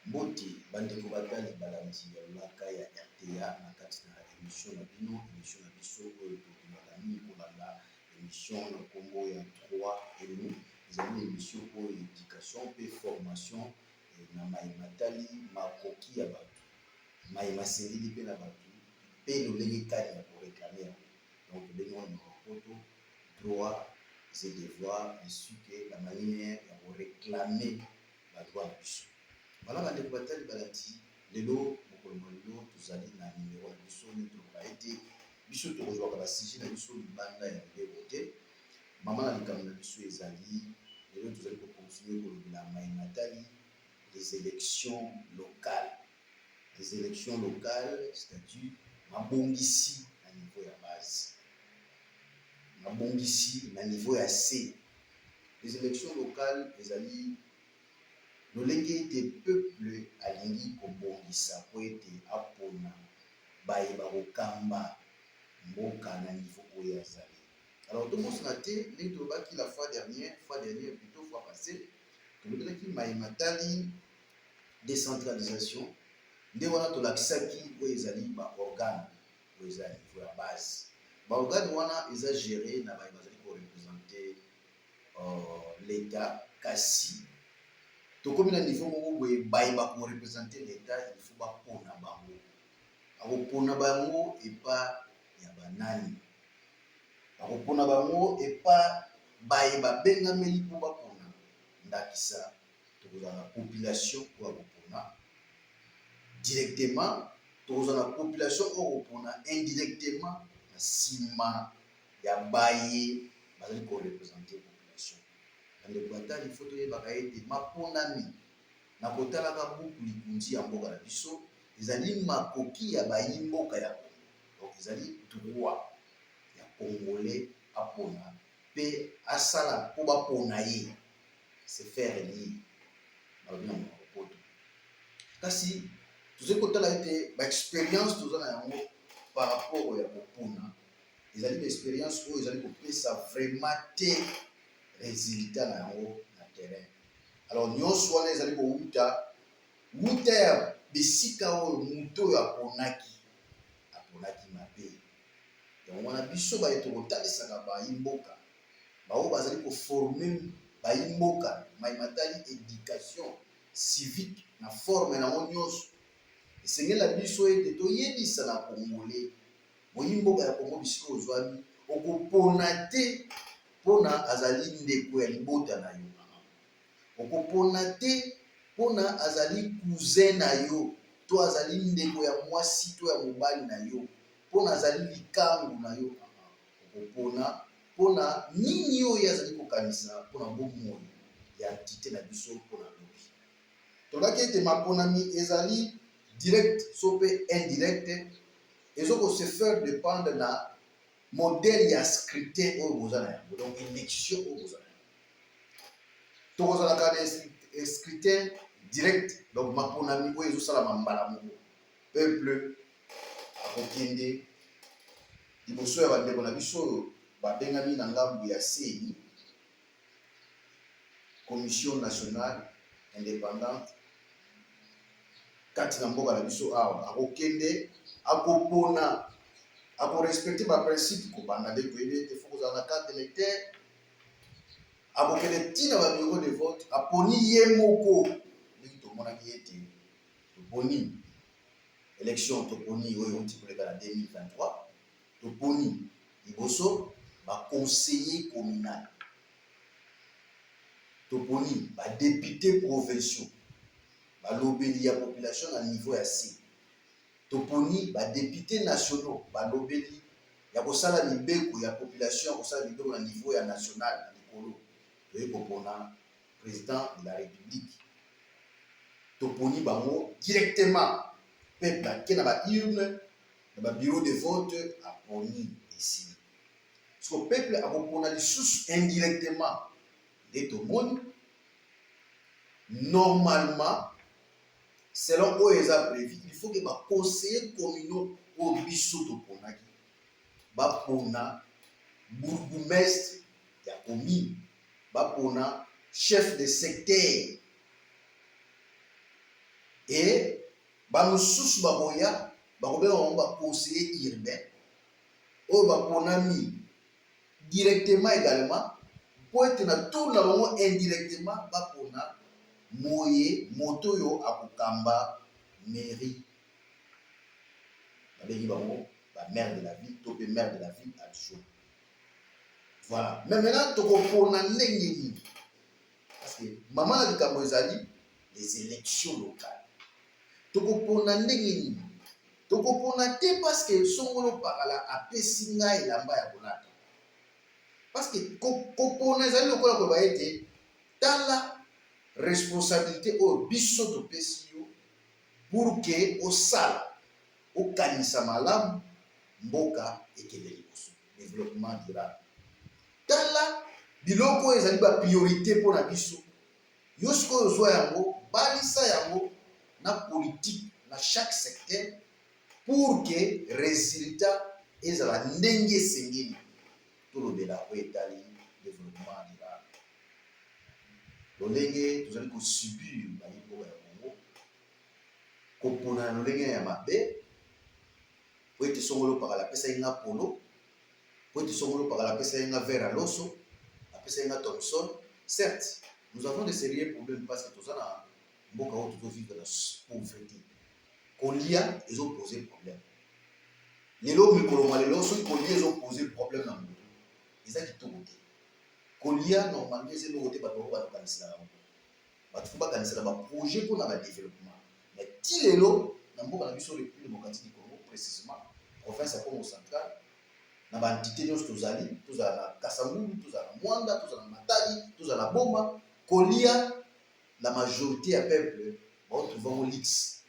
Mbote bandeko batali balandi ya lolaka ya RTA na kati na émission na bino émission na biso oyo tobimaka mingi kolanda émission na nkombo ya 3 enu ezali émission oyo éducation mpe formation na mayematali makoki ya bato mayemasengeli mpe na bato mpe lolenge kani ya koreklame yango donc tobengi wana na poto droit et devoir ainsi que la manière ya koreklame badroit na biso. Voilà, bandeko batali balati lelo mokolo lelo tozali na numéro na biso toloba ete biso tokozwaka basije na biso libanda ya ndeko te mama na likambo na biso ezali lelo tozali kokontinue kolobela mayematali les élections locales c'est-à-dire mabongisi na niveau ya base mabongisi na niveau ya C. Les élections locales ezali lolenge ete peuple alingi kobongisa po ete apona bayeba kokamba mboka na niveau oyo azali. Alors tobosana te ndenge tolobaki la fois dernière plutôt fois passée tolobelaki mayematali décentralisation nde wana tolakisaki oyo ezali baorgane oyo eza niveau ya base. Baorgane wana eza géré na baye bazali korepresente l'état kasi tokomi na niveau moko boye baye bakorepresente l'état il faut bapona bango akopona bango epa ya banani akopona bango epa baye babengameli mpo bapona ndakisa tokozala na population oyo akopona directement tokozala na population oyo akopona indirectement na nsima ya baye bazali korepresente population. Bandeko batali il faut toyebaka ete maponami na kotalaka buku likunzi ya mboka na biso ezali makoki ya bayimboka ya Congo. Donc ezali droit ya congolais apona mpe asala mpo bapona ye se faire élire na poto kasi tozali kotala ete baexpérience toza na yango par rapport ya kopona ezali baexpérience oyo ezali kopesa vraiment te résultat na yango na terrain. Alors nyonso wana ezali kowuta ya bisika oyo moto oyo aponaki mabe yango wana biso baye tokotalisaka bayimboka bao bazali koforme bayimboka mayematali éducation civique na forme nango nyonso esengeli na biso ete toyebisa na congolais boyimboka ya Congo bisika ozwami okopona te mpona azali ndeko ya libota na yo okopona te mpona azali cousin na yo to azali ndeko ya mwasi to ya mobali na yo mpona azali likangu na yo okopona mpona nini oyo azali kokanisa mpona bomoi ya entité na biso mpona lobi tolobaki ete maponami ezali direct so mpe indirect ezokose faire dépendre na modèle ya scrutin oyo boza na yango donc élection oyo boza na yango tokozalaka na scrutin direct donc maponami oyo ezosalama mbala moko peuple akokende liboso ya bandeko na biso oyo babengami na ngambu ya CENI commission nationale indépendante kati na mboka na biso awa akokende akopona akorespecte baprincipe kobanda nde toyebi ete fo kozala na carte électeur akokende ntina babureau de vote aponi ye moko ndenge tomonaki ete toponi élection toponi oyo euti koleka na 2023 toponi liboso baconseiller communal toponi badéputé provinciaux balobeli ya population na niveau ya C toponi badéputé nationaux balobeli ya kosala mibeko ya population ya kosala mibeko na niveau ya national na likolo toye kopona président de la république toponi bango directement peuple ake na baurne na babureau de vote aponi ici so peuple akopona lisusu indirectement nde tomoni normalement selon oyo eza prévu il faut que baconseiller communaux oyo biso toponaki bapona bourgmestre ya commune bapona chef de secteur et bamosusu bakoya bakobenga bango baconseiller urbain oyo baponami directement également po ete na tour na bango indirectement bapona moto oyo akokamba mairie babengi bango maire de la ville to mpe maire de la ville adjoint. Voilà, mais maintenant tokopona ndenge nini parce que mama na likambo ezali les élections locales tokopona ndenge nini tokopona te parce que songolo pakala apesi ngai elamba ya kolata parce que kopona ezali lokola koyeba ete tala responsabilité oyo biso topesi yo pour ke osala okanisa malamu mboka ekende liboso développement durable. Tala biloko oyo ezali bapriorité mpona biso yo sikoyo ozwa yango balisa yango na politique na chaque secteur pour que résultat ezala ndenge esengeli tolobela oyo etali développement durable. lolenge tozali kosubir bayimboka ya Congo kopona na lolenge ya mabe po ete songolo pakala apesaki nga polo po ete songolo pakala apesaki nga verre à loso apesaki nga Thomson. Certes nous avons de sérieux problèmes parce que toza na mboka oyo tozovivre na pauvreté kolia ezopose problème lelo mikolo mwa lelo soki kolia ezopose problème na moto eza kitoko te kolia normalement eza eloko te bato oyo batokanisela yango bato fo bakanisela baprojet mpona badéveloppement mais ti lelo na mboka na biso république démocratique du Congo précisément province ya Congo central na baentité nyonso tozali tozala na Kasangulu tozala na Mwanda tozala na Matadi tozala na Boma kolia la majorité ya peuple baotrouva ngo lix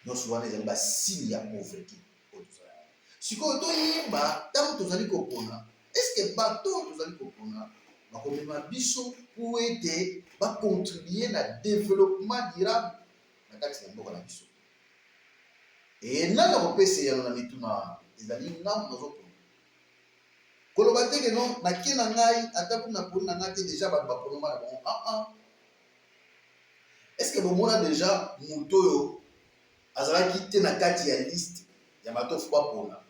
nyonso wana ezali basigne ya pauvreté oyo tozala sikoyo toyeba ntango tozali kopona estce bato oyo tozali kopona bakomema biso po ete bacontribue na développement durable na kati na mboka na biso nanga kopesa eyano na mituna wana ezali ngambo nazopona koloba teke non nake na ngai ata kuna poni na ngai te déjà bato baponoma na bango estce bomona déjà moto oyo azalaki te na kati ya liste ya bato fo bapona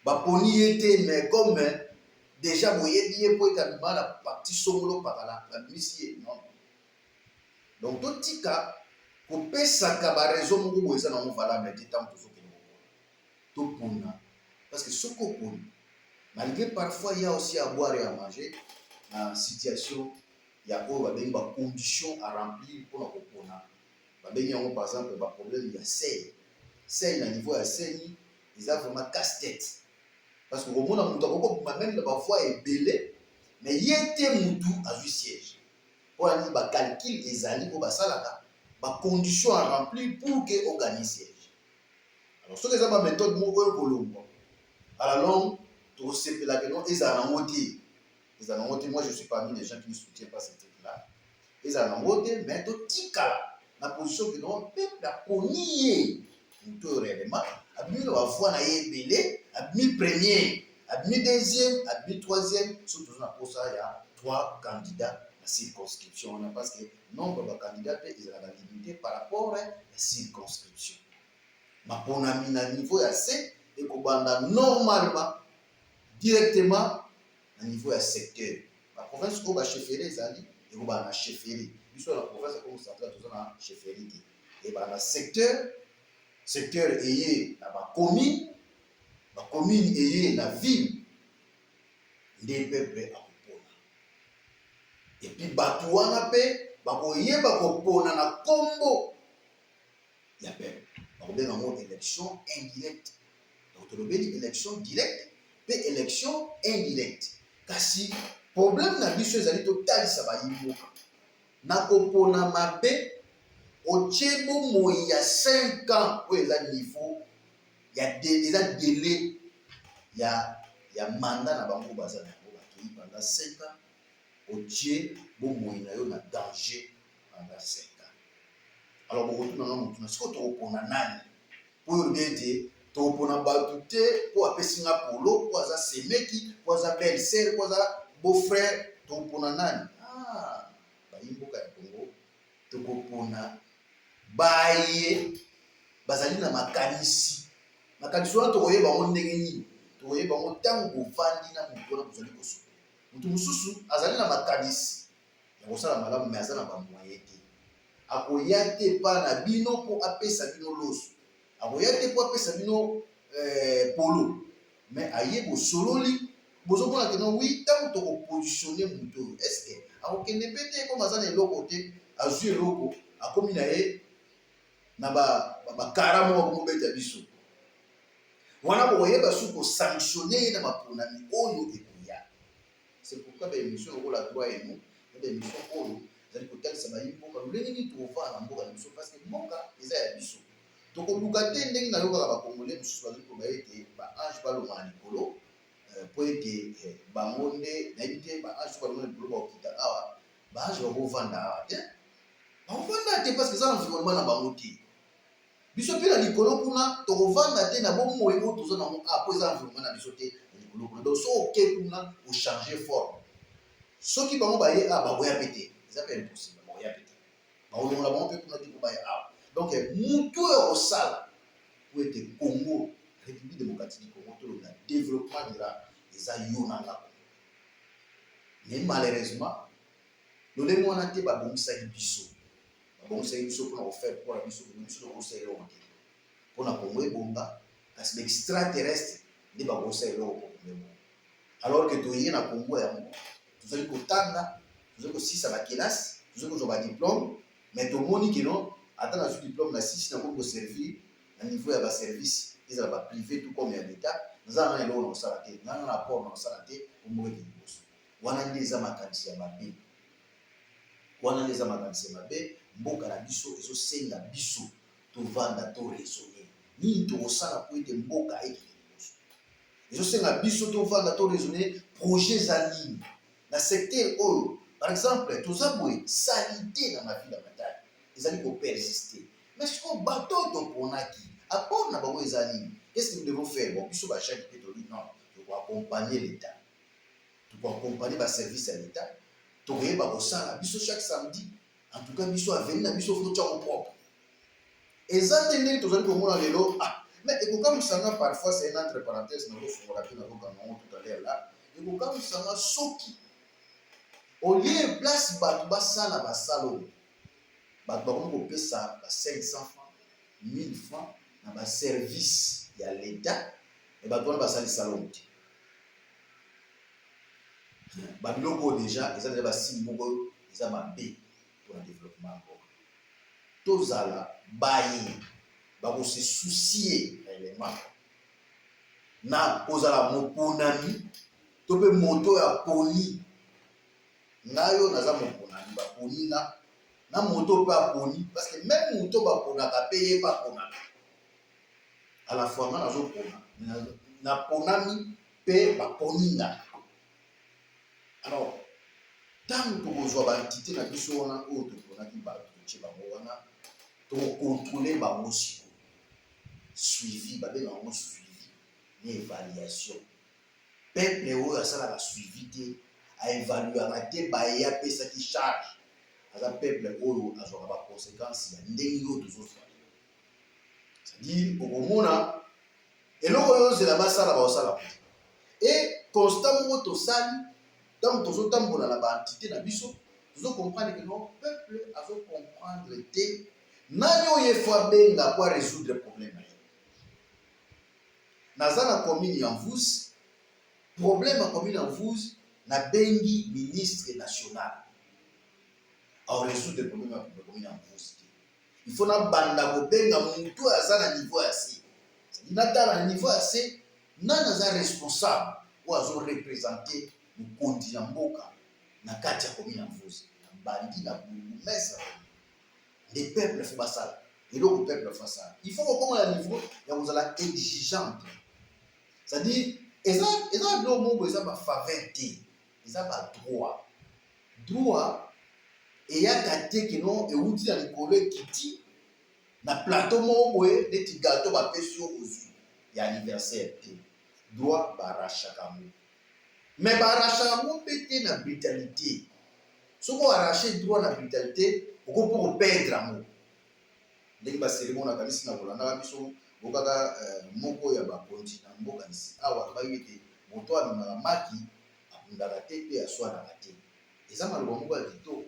baponi ye te mais comme déjà boyebi ye po ete abima na parti songolo pakala babimisi ye non donc totika kopesaka baraison moko boye eza nango valable te ntango tozokende topona parce que soki oponi malgré parfois il y a aussi à boire et à manger na situation ya oyo babengi bacondition à remplir mpona kopona babengi yango par exemple baproblème ya sei na niveau ya seni eza vraiment casse tête parce que komona moto akokobima meme na bavoi ebele mais ye te motu azwi siège mpona nini bacalcule ezali mpo basalaka bacondition à remplir pour ke oganie siège. Alors soki eza baméthode moko oyo kolongwa à la longue tokosepelaka non ezala nango te ezala nango te moi je suis parmi les gens qui ne soutiennent pas cette truc là ezala nango te mais totikala na position ke non peuple aponi ye moto oyo réellement abimi na bavoi na ye ebele abimi premier abimi deuxième abimi troisième soki toza na posa ya 3 candidats na circonscription wana parce que nombre ya bacandidat mpe ezalaka limité par rapport ya circonscription maponami na niveau ya se ekobanda normalement directement na niveau ya secteur baprovince oyo bachefferie ezali ekobanda na chefferie biso na province ya Congo central toza na chefferie te ebanda na secteur eye na bacommune eye na ville nde peuple akopona epuis bato wana mpe bakoyeba kopona na kombo ya peuple bakobenga yango élection indirecte donc tolobeli élection directe mpe élection indirecte kasi problème na biso ezali totalisa bayimboka na kopona mabe otie bomoi ya 5 ans oyo eza niveau eza délai ya mandat na bango baza na yango bakei pendant 5 ans otie bomoi na yo na danger pendant 5 ans. Alors bokotunanga motuna sikoyo tokopona nani po oyo lobi ete tokopona bato te po apesi nga polo po aza semeki po aza belle sere po aza beau frère tokopona nani bayimboka ya Congo tokopona baye bazali na makanisi wana tokoyeba ngo ndenge nini tokoyeba ngo ntango bovandi na moto wana bozali kosokola moto mosusu azali na makanisi ya kosala malamu me aza na bamoye te akoya te mpa na bino mpo apesa bino loso akoya te mpo apesa bino polo me aye bosololi bozomona ke no wi ntango tokopositionne moto oyo eske akokende mpe te koma aza na eloko te azwi eloko akomi na ye na bakara moko akomobeta biso wana bokoyeba su kosanctionne ye na baponami oyo ekoya. C'est pourquoi baémission lokola droit eno baémission oyo ezali kotalisa bayi mboka lolenge nini tokovaa na mboka na biso parce que mboka eza ya biso tokoluka te ndenge nayokaka bakongole mosusu bazali koba ete baange balonga na likolo po ete bango nde nayebi te baange so balonga na likolo bakokita awa baange bakovanda awa te bakovanda te parce que eza na environnement na bango te biso mpe na likolo kuna tokovanda te na bomoi oyo toza nango a po eza environnement na biso te na likolo kuna donc so oke kuna ochange forme soki bango baye a bakoya mpe te eza mpe impossible bakoya mpe te bakolongola bango mpe kuna te po baya awa donc mutu oyo kosala po ete Congo République démocratique du Congo tolobi na développement durable eza yo na ngako mais malheureusement lolenge wana te babongisaki biso mpona kofaire mpona biso biso tokosa eloko te mpona Congo ebomba kasi baextraterrestre nde bakosa eloko po Congo ebomba alors que toye na Congo yango tozali kotanga tozali kosisa bakelasi tozali kozwa badiplôme mais tomoni keno ata nazwi diplôme na sisi nakoki koservir na niveau ya baservice ezala baprivé tout comme ya l'état naza na eloko na kosala te nanga na apport na kosala te omokete liboso wana nde eza makanisi ya mabe wana nde eza makanisi ya mabe mboka na biso ezosenga biso tovanda to raisonner nini tokosala po ete mboka ekende liboso ezosenga biso tovanda to raisonner projet eza nini na secteur oyo par exemple toza boye salite na mavile ya matali ezali kopersiste mais siko bato toponaki apport na bango eza nini qu'est-ce que nous devons faire bon biso bachaki mpe toli non tokoaccompagner l'état tokoaccompagner baservice ya l'état tokoyeba kosala biso chaque samedi en tout cas biso aveni na biso fo tiako propre eza te ndenge tozali komona lelo mais ekokamwisanga parfois c'est une entre parenthèse nakofungola mpe nakokanga ngo tout à l'heure là ekokamwisanga soki olie place bato basala basala oyo bato bakomi kopesa ba 500 francs 1000 francs na baservice ya l'état e bato wana basali salon te babiloko oyo déjà eza deja basili moko eza mabe mpona développement ya mboka tozala baye bakose soucie na élément na kozala moponami to mpe moto ya poni ngayo naza moponami baponi na moto mpe aponi parce que même moto baponaka mpe ye mpe aponaka à la fois nga nazopona naponami mpe baponi nga alors ntango tokozwa baentité na biso wana oyo toponaki bato totie bango wana tokokontrole bango sikoyo suivi babenga yango suivi na évaluation peuple oyo asalaka suivi te aévaluaka te baye apesaki charge aza peuple oyo azwaka baconséquence ya ndenge oyo tozozwa c'est-à-dire okomona eloko oyo ozela basala baosala e constat moko tosali ntango tozotambola na baentité na biso tozocomprendre ke no peuple azocomprendre te nani oyo efo abenga po arésoudre problème na ye naza na commune ya Mvuzi problème ya commune ya Mvuzi nabengi ministre national aorésoudre problème ya commune ya Mvuzi te il faut nabanda kobenga motu aza na niveau ya se natala na niveau ya se nani aza responsable oyo azoreprésente mokonzi ya mboka na kati ya commune ya Mvuzi na bandi na bourgmestre nde peuple fo basala eloko peuple fo basala il faut kokoma na niveau ya kozala exigeante c'est-à-dire eza biloko moko eza bafaveur te eza badroit eyaka te keno euti na likolo ekiti na plateau moko boye neti gato bapesi yo kozwi ya anniversaire te droit barachaka yango mais barachaka yango mpe te na brutalité soki oarrache droit na brutalité pour perdre amour. Ndenge ba cérémonie na kanisi na kolanda biso bokaka moko ya ba continent mboka nisi awa ba yete moto amemaka maki abundaka te pe aswanaka te. Eza maloba moko ya kitoko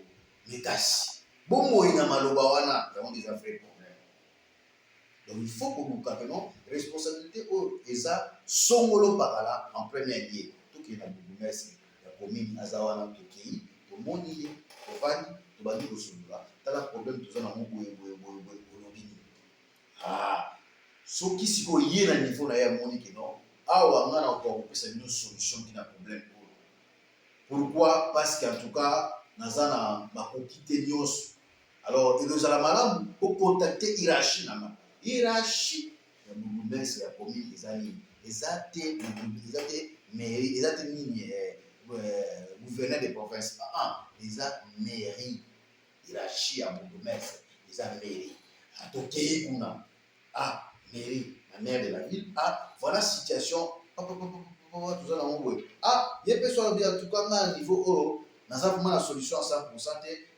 mais kasi bomoi na maloba wana yango des vrai problème. Donc il faut koluka peno responsabilité oyo eza songolo pakala en premier lieu tokei na bourgmestre ya commune aza wana tokei tomoni ye tovandi tobandi kosolola tala problème toza na boye olobi nini. Soki sikoyo ye na niveau na ye amoni ke non awa nga na kopesa bino solution tina problème oyo. Pourquoi? Parce qu'en tout cas naza na bakoki te nyonso. Alors ekozala malamu ocontacte hiérarchie nanga. Hiérarchie ya bourgmestre ya commune eza nini? Eza te mairie, eza te nini gouverneur de province. Eza mairie. Hiérarchie ya bourgmestre eza mairie. Tokei kuna mairie, la maire de la ville, voilà situation. Tout ça dans mon il y a personne qui a tout comme à niveau haut. Dans un moment la solution à 100%,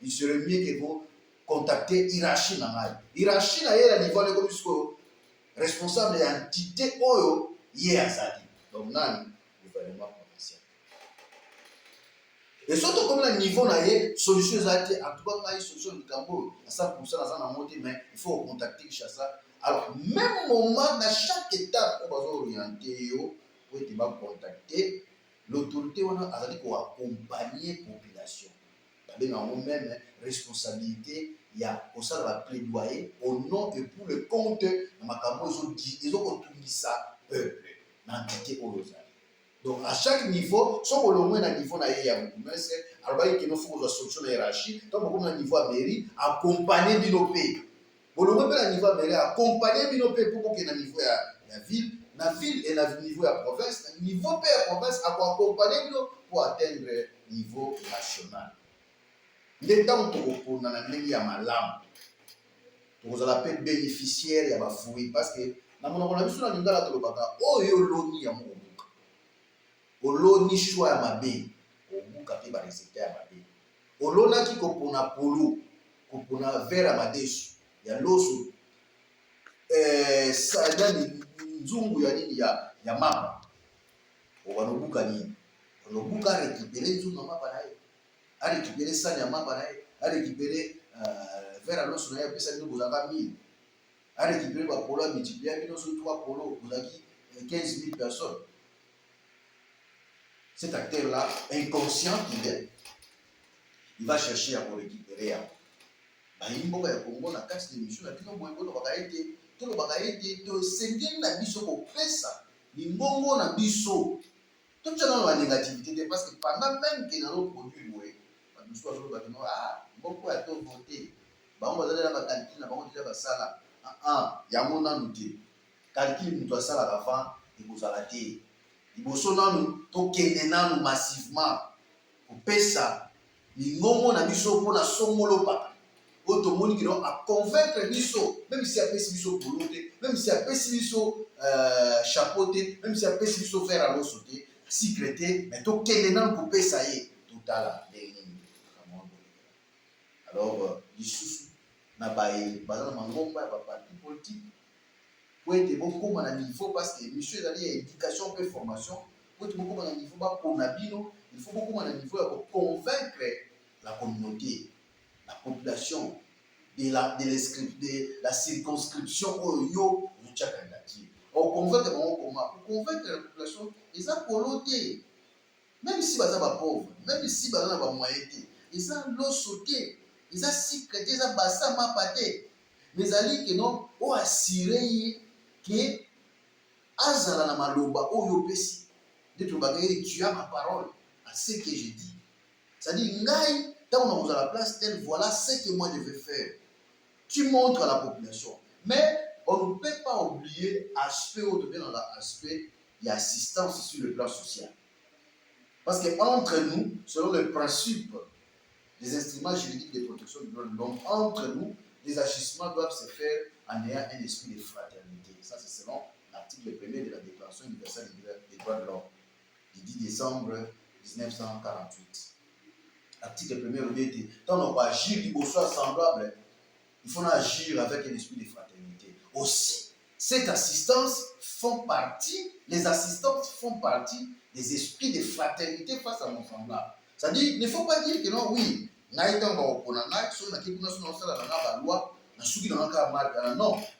il serait mieux que vous contacter hiérarchie nangai. Hiérarchie na yera niveau de comme responsable de l'entité oyo hier azali. Donc nani gouvernement provincial. Et surtout comme le niveau na yé solution ezali en tout cas ngai solution de cambo à 100% dans un monté mais il faut contacter Kinshasa. Alors même moment dans chaque étape on va orienter pour être contacter l'autorité on a azali ko accompagner population. Babenga même responsabilité il y a au sein de la plaidoyer au nom et pour le compte de makambo ils ont ça peuple l'entité oyo. Donc à chaque niveau soit au moins à niveau na ya bourgmestre alors il y a une solution de hiérarchie donc comme à niveau à mairie accompagner bino pays. Bolongo pe na niveau ya mairie accompagner bino pe pour que na niveau ya ville na ville et na niveau ya province na niveau pe ya province accompagner bino pour atteindre niveau national. Les temps pour na ndenge ya malamu tokozala pe bénéficiaire ya bafui parce que na monoko na biso na lingala tolobaka oyo loni ya mobuka oloni choix ya mabe obuka pe ba résultat ya mabe olonaki kopona polo kopona verre ya madesu ya loso sadani nzungu ya nini ya mapa obanobuka nini onobuka récupérer nzungu ya mapa na ye a récupérer sani ya mapa na ye a récupérer verre ya loso na ye apesa bino bozalaka 1000 a récupérer bapolo ya multiplier bino so 3 polo bozalaki 15 000 personnes. Cet acteur-là, inconscient qu'il est, il va chercher à récupérer. Baimbo ya Congo na kati de mission na bino boye bono bakaete to bakaete to sengeli na biso ko pesa limbongo na biso to tshana na négativité te parce que pendant même que na lo produit boye ba biso ba ba no mboko ya to voter bango bazala na ba calcul na bango déjà basala yango nanu te calcul mutu asala avant ekozala te liboso nanu tokende nanu massivement kopesa lingongo na biso mpona songolo paka otomoni kino a convaincre biso même si apesi biso polo te même si apesi biso chapeau te même si apesi biso faire à loso te secret te mais tokende nanu kopesa ye totala ndenge nini. Alors lisusu na baye baza na mangomba ya baparti politique po ete bokóma na niveau parce que monsieur ezali ya éducation mpe formation po ete bokóma na niveau bapona bino il faut bokóma na niveau ya koconvaincre la communauté la population de la circonscription oyo ozotia candidature oconvaincre bango koma oconvaincre la population eza polo te même si baza bapauvre même si baza na bamoyen te eza loso te eza sikre te eza basa mapa te mais ezali keno oassire ye ke azala na maloba oyo opesi nde tolobaka ye tu as ma parole à ce que je dis c'est-à-dire ngai tant on a la place telle voilà ce que moi je vais faire tu montres à la population mais on ne peut pas oublier aspect autre bien dans l'aspect d'assistance sur le plan social parce que entre nous selon le principe des instruments juridiques de protection de l'homme entre nous les agissements doivent se faire en ayant un esprit de fraternité. Ça, c'est selon l'article 1er de la Déclaration universelle des droits de l'homme du 10 décembre 1948. Article 1er, tant on va agir du soit semblable, il faut agir avec un esprit de fraternité. Aussi, cette assistance font partie, les assistantes font partie des esprits de fraternité face à mon semblable. C'est-à-dire, il ne faut pas dire que non, oui, non,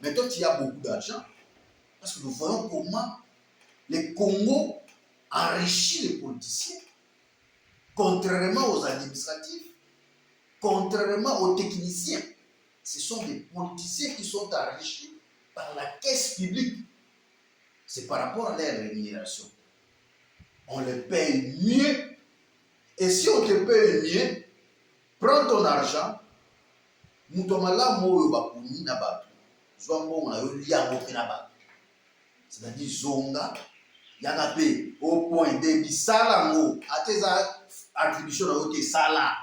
mais toi tu as beaucoup d'argent, parce que nous voyons comment les Congo enrichit les politiciens, contrairement aux administratifs, contrairement aux techniciens. Ce sont des politiciens qui sont enrichis par la caisse publique. C'est par rapport à leur rémunération. On les paye mieux. Et si on te paye mieux, prends ton argent, c'est-à-dire zonga, yakape au point de bisalango, à tes attributions dans votre sala.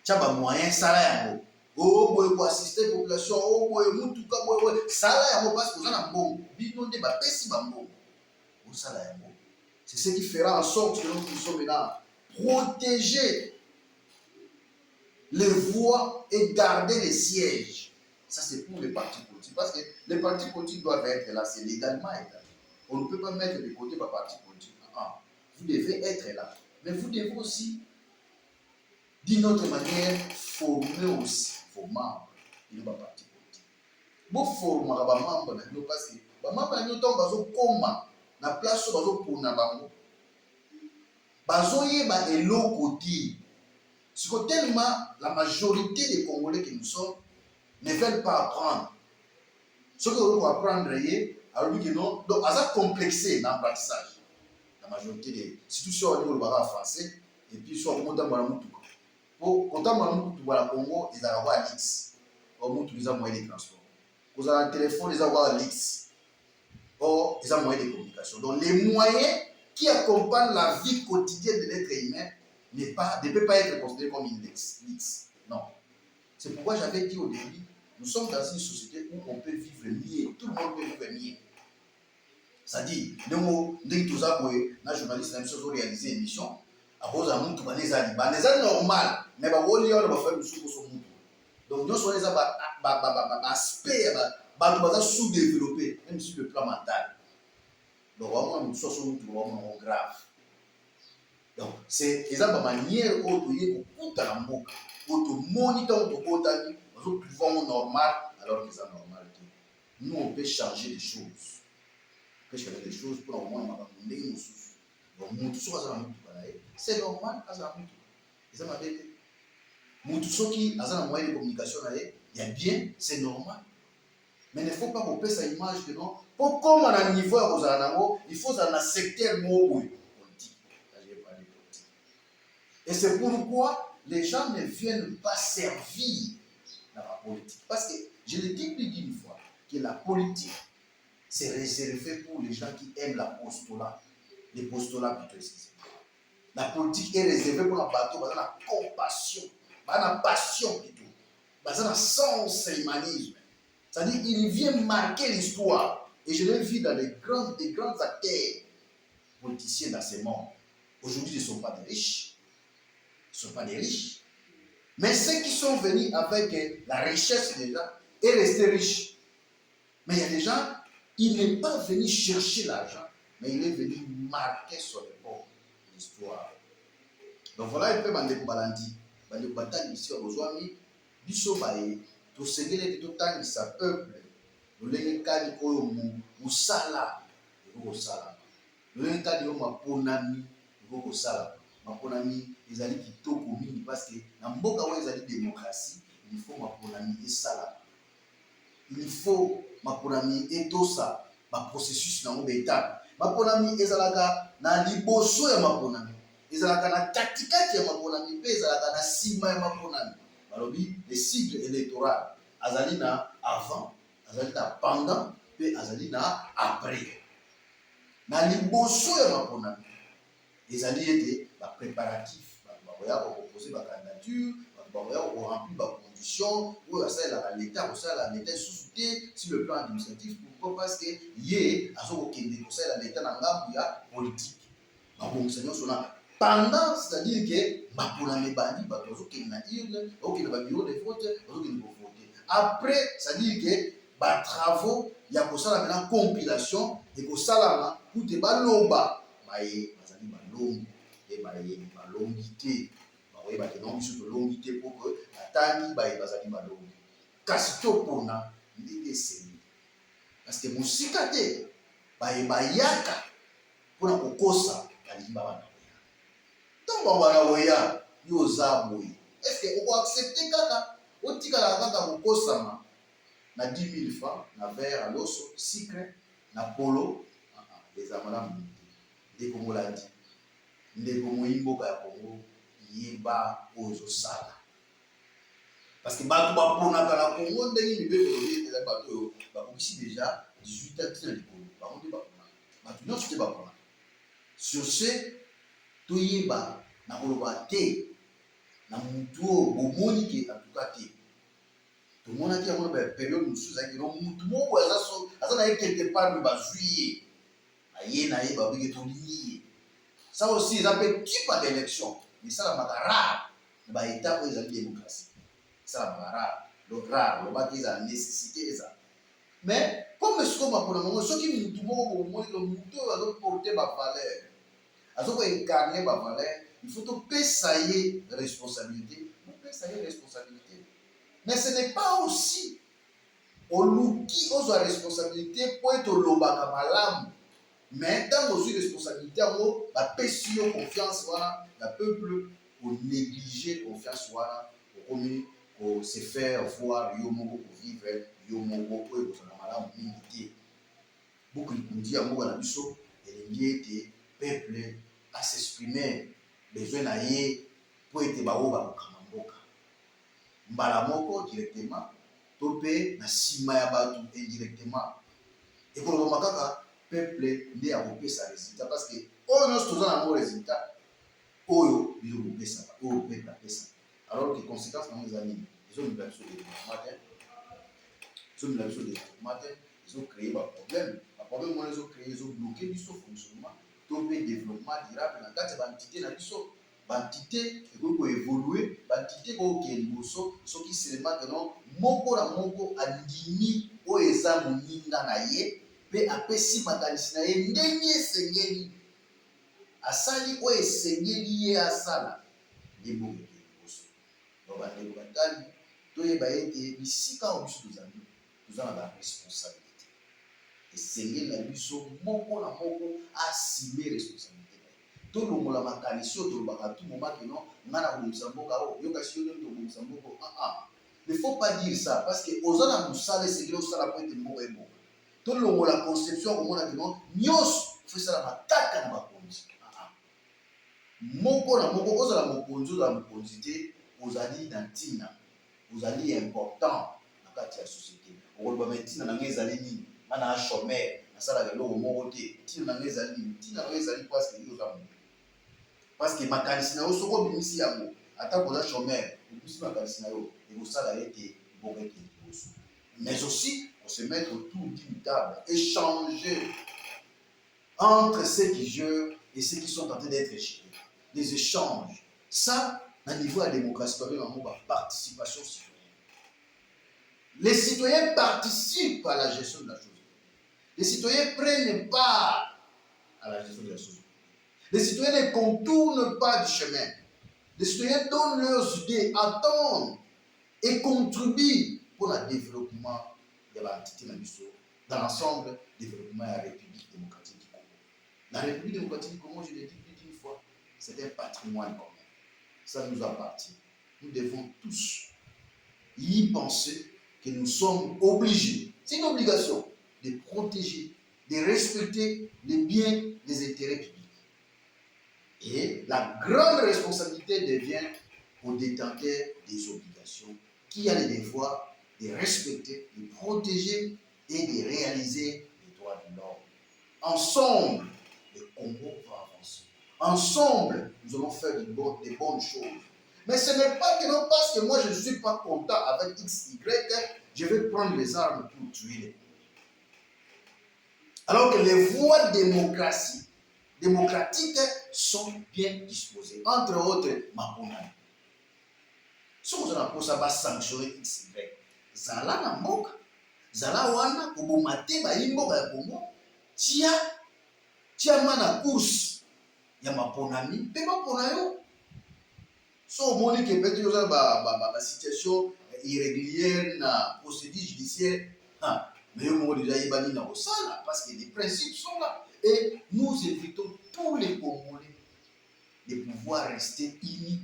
Chaba moyen sala yango. Oh boy pour assister population, oh boy mutuka boy sala yango parce que vous en avez bon. Bino de ba pesi ba bon. Au sala yango. C'est ce qui fera en sorte que nous sommes là protéger les voix et garder les sièges. Ça, c'est pour les partis politiques. Parce que les partis politiques doivent être là, c'est légalement établi. On ne peut pas mettre de côté par parti politique. Ah, vous devez être là. Mais vous devez aussi, d'une autre manière, former aussi vos membres. Il n'y a pas parti politique. Vous formez vos membres parce que les membres sont na place où ils tellement la majorité des Congolais que nous sommes ne veulent pas apprendre. Ce que vous apprendre, alors que non, donc à ça complexé dans l'apprentissage. La majorité des institutions au niveau du français et puis soit au monde dans le Moutou. Pour quand on Moutou dans le Congo, ils ont avoir l'X. Au Moutou ils ont moyen de transport. Vous avez un téléphone, ils ont avoir l'X. Or ils ont moyen de communication. Donc les moyens qui accompagnent la vie quotidienne de l'être humain ne peut pas être considéré comme une X. Non. C'est pourquoi j'avais dit au début, nous sommes dans une société où on peut vivre mieux. Tout le monde peut vivre mieux. C'est-à-dire, nous, journaliste, nous réaliser une émission, à cause de nous, c'est normal, mais on va faire le sous donc, nous sommes des aspects sous-développés, même sur le plan mental. Donc, vraiment, nous sommes vraiment graves. Donc, c'est une manière où tu moniteur normal alors que c'est normal. Nous, on peut changer des choses. On peut changer des choses pour au moins c'est normal. Qui a un moyen de communication, il y a bien, c'est normal. Mais il ne faut pas couper sa image que non. Pour comme on a un niveau à il faut dans un secteur politique. Et c'est pourquoi les gens ne viennent pas servir dans la politique. Parce que je l'ai dit plus d'une fois que la politique, c'est réservé pour les gens qui aiment l'apostolat. Les postulats plutôt, excusez-moi. La politique est réservée pour la bateau, la compassion, la passion plutôt, le sens humanisme. C'est-à-dire qu'il vient marquer l'histoire. Et je l'ai vu dans des grands acteurs politiciens dans ce monde. Aujourd'hui, ils ne sont pas des riches. Ils ne sont pas des riches. Mais ceux qui sont venus avec la richesse des gens et restés riches. Mais il y a des gens, il n'est pas venu chercher l'argent, mais il est venu marquer sur les bords de l'histoire. Donc voilà un peu Bandeko Balandi. Bandeko Batani ici au Zouami. Biso Baye. Tout ce qui est tout temps, sa peuple. Nous l'avons dit au Moussala. Nous l'avons dit au Maponami. Nous Maponami, ils allaient qui toquent au mini parce que dans Mboka où ils allaient démocratie, il faut Maponami et Sala. Il faut Maponami et tout ça. Ma processus dans mon état. Maponami et Zalaka na liboso ya Maponami. Ezalaka na katikati ya Maponami pe ezalaka na sima ya Maponami. Balobi les cycles électoraux azali na avant, azali na pendant pe azali na après. Na liboso ya Maponami ezali ete ba préparatif ba proposer ba candidature, ba remplir ba conditions ou ça l'état sous-souté sur le plan administratif. Pourquoi? Parce que yé azo kende ko ça l'état na ngambu ya politique. Donc Seigneur sona Pendant, c'est-à-dire que pour les bandits, ils ont des bureaux de vote, ils ont voter. Après, c'est-à-dire que les travaux, il y a une compilation et que ça pour te baloba, longité, longité pour que atani bazali balongi. Kasi to pona ndenge seni. Parce que musika te bayaka pour kokosa balimba bana. Donc bana oya yo zaboyi. Est-ce que on accepter kaka otikala kaka kokosama na 10 000 francs na verre à l'osso, sucre, na polo, les amala ndeko molandi. Ndeko moyimboka ya Congo yeba ozo sala. Parce que bato baponaka na Congo ndenge mibeko ezali bato oyo bakokisi déjà 18 ans tina likolo. Bango nde baponaka. Bato nyonso te baponaka. Sur ce, toyeba na koloba te na mutu oyo bomoni ke en tout cas te. Tomonaki yango na période mosusu ezalaki no mutu moko aza na ye quelque part me bazwi ye. Aye na ye babiki tolingi ye. Ça aussi, ils appellent type d'élection. Mais ça, la rare. L'état où ils ont la démocratie. Ça, la rare. Le rare, le bas qu'ils ont la nécessité. Mais, comme ce qu'on va pour le moment, ceux qui nous trouvent au moins, le mouton va porter ma valeur. À ce qu'on incarner ma valeur, il faut que ça y ait responsabilité. Ça y ait responsabilité. Mais ce n'est pas aussi au loup qui ose la responsabilité pour être au lobaka malam. Mais dans nos responsabilités, la personne confiance, voilà, le peuple, pour négliger confiance, voilà, pour se faire voir, yomo, pour vivre, yomo, pour être malade, militer. Beaucoup de gens disent, moi, la biso, et peuple à s'exprimer, besoin d'aller pour être baoba, kamamboka. Mbala moko directement, topé, na sima ya batu indirectement. Et pour le moment, peuple nde akopesa résultat parce que oyo nyonso toza nango résultat oyo biso kopesaka oyo peuple apesaka alors que conséquence nango eza nini ezomela biso développement te ezomela biso développement te ezocrée baproblème wana ezocrée ezobloke biso fonctionnement to mpe développement durable na kati ya baentité na biso baentité ekoki koévolue baentité ekokokende liboso soki seulement keno moko na moko andimi oyo eza moninga na ye pe apesi makanisi na ye ndenge esengeli asali oyo esengeli ye asala nde bokeke liboso donc bandeko batali toyeba ete bisika oyo biso toza na baresponsabilité esengeli na biso moko na moko asime responsabilité na ye tolongola makanisi oyo tolobaka tout moment keno nga na kobomisa mboka oyo yokasi yo ndenge tokobomisa mboka ne faut pas dire ça parce que oza na mosala esengeli osala po ete mboka eboka tolongola conception komona kino nyonso fosala makaka na bakonzi moko na moko ozala mokonzi ozala mokonzi te ozali na ntina ozali important na kati ya société okoloba me ntina na ngai ezali nini nga na chômeur nasalaka eloko moko te ntina na ngai ezali nini ntina na ngai ezali parce que oza moto parce que makanisi na yo soki obimisi yango ata koza chômeur obimisi makanisi na yo ekosala ete mboka ete liboso mais aussi se mettre autour d'une table, échanger entre ceux qui gèrent et ceux qui sont en train d'être gérés. Des échanges. Ça, à niveau de la démocratie, on a participation citoyenne. Les citoyens participent à la gestion de la chose. Les citoyens prennent part à la gestion de la chose. Les citoyens ne contournent pas du chemin. Les citoyens donnent leurs idées, attendent et contribuent pour le développement de l'entité dans l'ensemble du développement de la République démocratique du Congo. La République démocratique du Congo, je l'ai dit plus d'une fois, c'est un patrimoine commun. Ça nous appartient. Nous devons tous y penser que nous sommes obligés, c'est une obligation, de protéger, de respecter les biens, les intérêts publics. Et la grande responsabilité devient au détenteur des obligations qui a le devoir de respecter, de protéger et de réaliser les droits de l'homme. Ensemble, le Congo va avancer. Ensemble, nous allons faire des bonnes choses. Mais ce n'est pas que non, parce que moi je ne suis pas content avec X, Y, je vais prendre les armes pour tuer les Congolais. Alors que les voies de démocratie démocratiques sont bien disposés. Entre autres, Maponani. Si vous avez sanctionné XY, Zala na mboka, Zala wana, Kobomate, Baimbo, Bakongo, tia mana course, ya Maponami, pe Maponayo. So, on dit que peut-être une situation irrégulière, na procédure judiciaire, mais on déjà y na osala parce que les principes sont là. Et nous évitons tous les Congolais de pouvoir rester unis,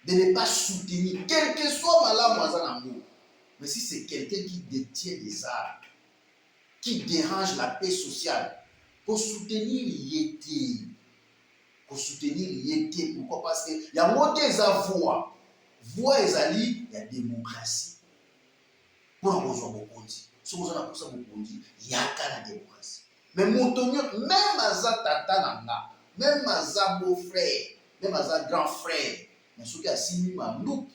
de ne pas soutenir, quel que soit Malam. Mais si c'est quelqu'un qui détient des armes, qui dérange la paix sociale, pour soutenir l'IET. Pour soutenir l'IET. Pourquoi? Parce qu'il y a monté sa voix. Voix ezali, il y a démocratie. Pour avoir besoin de Bokondi. Si vous avez besoin de Bokondi, il y a la démocratie. Mais Montonio, même à sa tata nanga, même à sa beau-frère, même à sa grand frère, mais ceux qui a signé ma loup,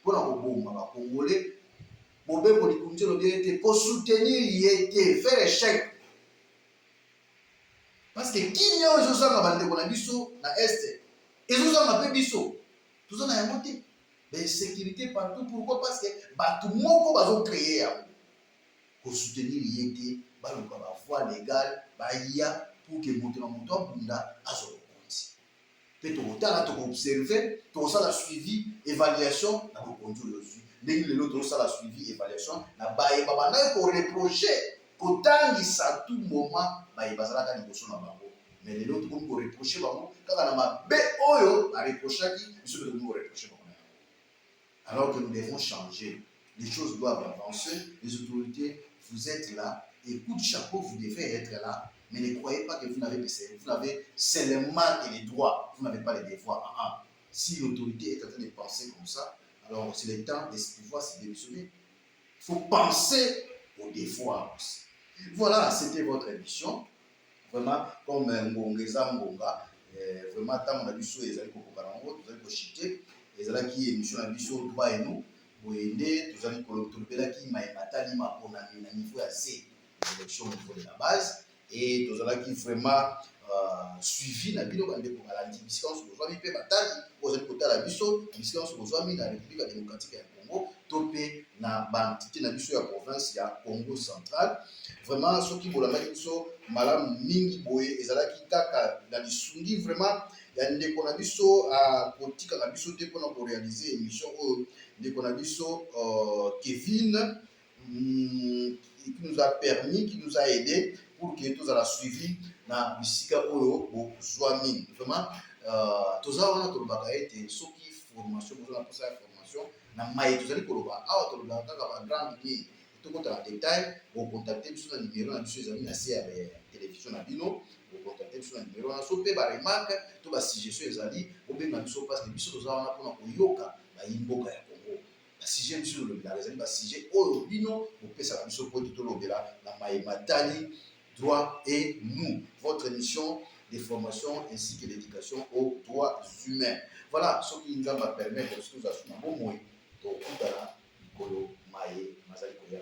pour avoir besoin de Congolais, pour soutenir l'IET, faire échec. Parce que qui n'y a pas de bande de biso na est, et nous avons un peu biso, tout ça n'a rien monté. Mais sécurité partout, pourquoi? Parce que tout le monde va créer pour soutenir l'IET, la voie légale, pour que monter dans mon temps, bunda à son compte. Peut-être que tu observer, tu as la suivi, évaluation, tu as conduit aussi. Dès que l'autre a la suivi, évaluation, tu as reproché. Kotangisa à tout moment, bazalaka liboso na bango. Mais les autres comme reprocher bango, kaka na mabe oyo a reproché qui, biso de nous reprocher bango. Alors que nous devons changer, les choses doivent avancer, les autorités, vous êtes là, et coup de chapeau, vous devez être là, mais ne croyez pas que vous n'avez seulement que les droits, vous n'avez pas les devoirs. Si l'autorité est en train de penser comme ça, alors c'est le temps de pouvoir se démissionner. Il faut penser aux devoirs aussi. Voilà, c'était votre émission. Vraiment, comme Ngongeza Ngonga, vraiment, tant qu'on a vu sur les alliés Kokokarango, vous allez cochiter, les alliés qui émission la mission droit et nous, vous aidez, vous allez collecter qui m'a ématali, m'a pour un niveau assez l'élection au niveau de la base, et vous allez qui vraiment suivi la vidéo quand vous allez dire, si vous avez fait bataille, vous allez côté la mission, si vous avez mis la République démocratique du Congo, topé na bantité na biso ya province ya Congo central. Vraiment ceux qui bolanda biso malam mingi boye ezalaki kaka na lisungi vraiment ya ndeko na biso a kotika na biso te pona ko réaliser émission oyo ndeko na biso Kevin qui nous a permis, qui nous a aidé pour que tous à la suivi na bisika oyo bo zwami vraiment toza wana tolobaka ete soki formation besoin pour ça formation na mai tozali koloba awa tolobaka kaka ba grande ligne tokota na détail bo contacter biso na numéro na biso ezali na se ya télévision na bino bo contacter biso na numéro na so pe ba remarque to ba suggestion ezali obenga biso parce que biso toza wana pona koyoka ba yimboka ya Congo ba sujet biso lobela ezali ba sujet oyo bino bopesa biso po tolobela na mai matali droit et nous, votre émission de formation ainsi que l'éducation aux droits humains. Voilà ce qui nous va permettre de nous assurer un bon moyen de tout à l'heure, Nicolo, Maé, Mazali Koya,